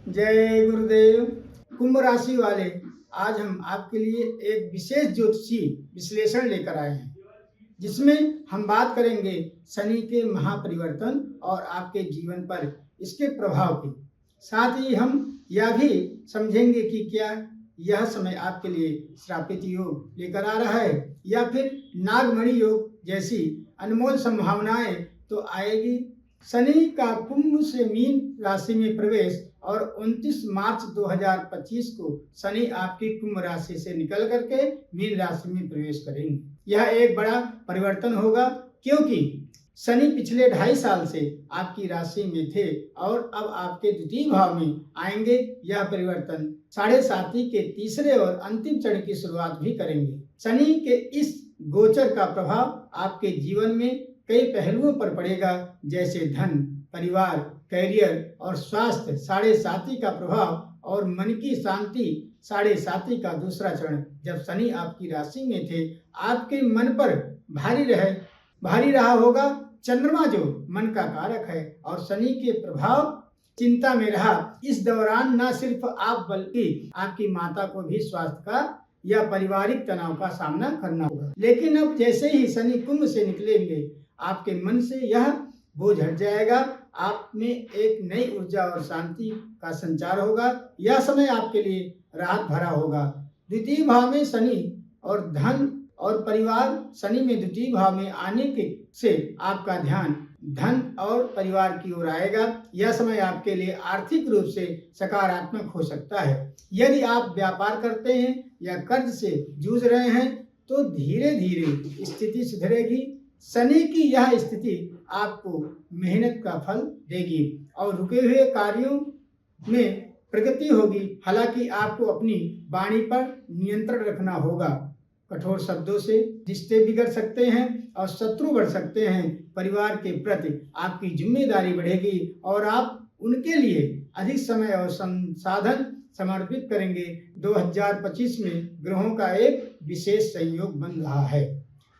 जय गुरुदेव। कुंभ राशि वाले, आज हम आपके लिए एक विशेष ज्योतिषीय विश्लेषण लेकर आए हैं, जिसमें हम बात करेंगे शनि के महापरिवर्तन और आपके जीवन पर इसके प्रभाव की। साथ ही हम यह भी समझेंगे कि क्या यह समय आपके लिए श्रापित योग लेकर आ रहा है या फिर नागमणि योग जैसी अनमोल संभावनाएं तो आएगी। शनि का कुंभ से मीन राशि में प्रवेश और 29 मार्च 2025 को शनि आपकी कुंभ राशि से निकल करके मीन राशि में प्रवेश करेंगे। यह एक बड़ा परिवर्तन होगा, क्योंकि शनि पिछले 2.5 साल से आपकी राशि में थे और अब आपके द्वितीय भाव में आएंगे। यह परिवर्तन 7.5 के तीसरे और अंतिम चरण की शुरुआत भी करेंगे। शनि के इस गोचर का प्रभाव आपके जीवन में कई पहलुओं पर पड़ेगा, जैसे धन, परिवार, कैरियर और स्वास्थ्य। 7.5 का प्रभाव और मन की शांति। 7.5 का दूसरा चरण जब शनि आपकी राशि में थे, आपके मन पर भारी रहा होगा। चंद्रमा जो मन का कारक है और शनि के प्रभाव चिंता में रहा। इस दौरान न सिर्फ आप बल्कि आपकी माता को भी स्वास्थ्य का या पारिवारिक तनाव का सामना करना होगा। लेकिन अब जैसे ही शनि कुंभ से निकलेंगे, आपके मन से यह बोझ हट जाएगा। आप में एक नई ऊर्जा और शांति का संचार होगा। यह समय आपके लिए राहत भरा होगा। द्वितीय भाव में शनि और धन और परिवार। शनि में द्वितीय भाव में आने के से आपका ध्यान धन और परिवार की ओर आएगा। यह समय आपके लिए आर्थिक रूप से सकारात्मक हो सकता है। यदि आप व्यापार करते हैं या कर्ज से जूझ रहे हैं तो धीरे धीरे स्थिति सुधरेगी। शनि की यह स्थिति आपको मेहनत का फल देगी और रुके हुए कार्यों में प्रगति होगी। हालांकि आपको अपनी वाणी पर नियंत्रण रखना होगा। कठोर शब्दों से रिश्ते बिगड़ सकते हैं और शत्रु बढ़ सकते हैं। परिवार के प्रति आपकी जिम्मेदारी बढ़ेगी और आप उनके लिए अधिक समय और संसाधन समर्पित करेंगे। 2025 में ग्रहों का एक विशेष संयोग बन रहा है,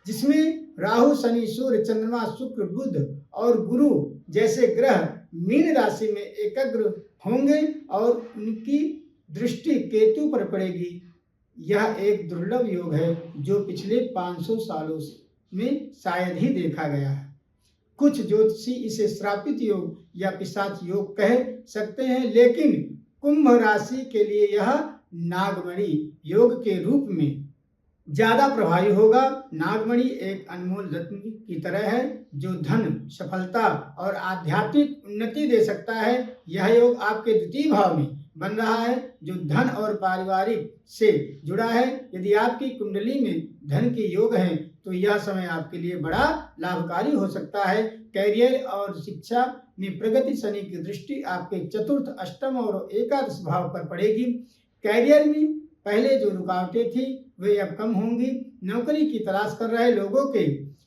जिसमें राहु, शनि, सूर्य, चंद्रमा, शुक्र, बुध और गुरु जैसे ग्रह मीन राशि में एकाग्र होंगे और उनकी दृष्टि केतु पर पड़ेगी। यह एक दुर्लभ योग है जो पिछले 500 सालों में शायद ही देखा गया है। कुछ ज्योतिषी इसे श्रापित योग या पिशाच योग कह सकते हैं, लेकिन कुंभ राशि के लिए यह नागमणि योग के रूप में ज्यादा प्रभावी होगा। नागमणि एक अनमोल रत्न की तरह है जो धन, सफलता और आध्यात्मिक उन्नति दे सकता है। यह योग आपके द्वितीय भाव में बन रहा है जो धन और पारिवारिक से जुड़ा है। यदि आपकी कुंडली में धन के योग हैं तो यह समय आपके लिए बड़ा लाभकारी हो सकता है। कैरियर और शिक्षा में प्रगति। शनि की दृष्टि आपके चतुर्थ, अष्टम और एकादश भाव पर पड़ेगी। कैरियर में पहले जो रुकावटें थी वे अब कम होंगी। नौकरी की तलाश कर रहे लोगों के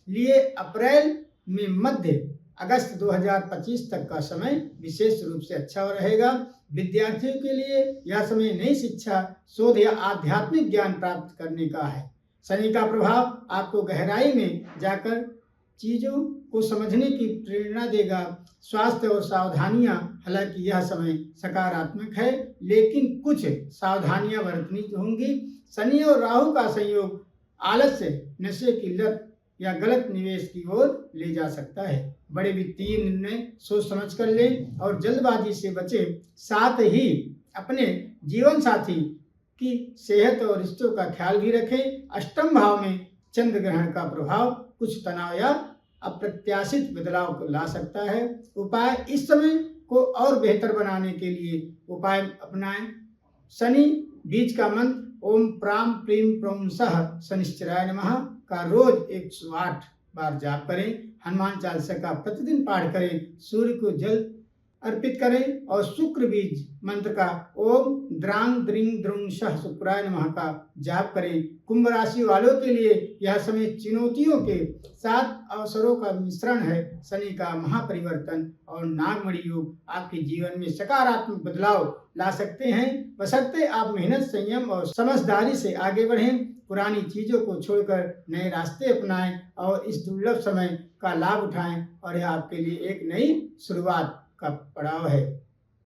लिए अप्रैल में मध्य अगस्त 2025 तक का समय विशेष रूप से अच्छा रहेगा। विद्यार्थियों के लिए यह समय नई शिक्षा, शोध या आध्यात्मिक ज्ञान प्राप्त करने का है। शनि का प्रभाव आपको गहराई में जाकर चीजों को समझने की प्रेरणा देगा। स्वास्थ्य और सावधानियां। हालांकि यह समय सकारात्मक है, लेकिन कुछ सावधानियां बरतनी होंगी। शनि और राहु का संयोग आलस्य, नशे की लत या गलत निवेश की ओर ले जा सकता है। बड़े वित्तीय निर्णय सोच समझ कर लें और जल्दबाजी से बचें। साथ ही अपने जीवन साथी की सेहत और रिश्तों का ख्याल भी रखें। अष्टम भाव में चंद्र ग्रहण का प्रभाव कुछ तनाव या अप्रत्याशित बदलाव को ला सकता है। उपाय। इस समय को और बेहतर बनाने के लिए उपाय अपनाएं। शनि बीज का मंत्र ओम प्राम प्रीम प्रौम सह शनिश्चराय नमः का रोज 108 बार जाप करें। हनुमान चालीसा का प्रतिदिन पाठ करें। सूर्य को जल अर्पित करें और शुक्र बीज मंत्र का ओम द्रांग द्रिंग द्रुंग सह शुक्राय नमः का जाप करें। कुंभ राशि वालों के लिए यह समय चुनौतियों के साथ अवसरों का मिश्रण है। शनि का महापरिवर्तन और नागमणि योग आपके जीवन में सकारात्मक बदलाव ला सकते हैं, बशर्ते आप मेहनत, संयम और समझदारी से आगे बढ़ें। पुरानी चीजों को छोड़कर नए रास्ते अपनाएं और इस दुर्लभ समय का लाभ उठाएं और यह आपके लिए एक नई शुरुआत का पड़ाव है।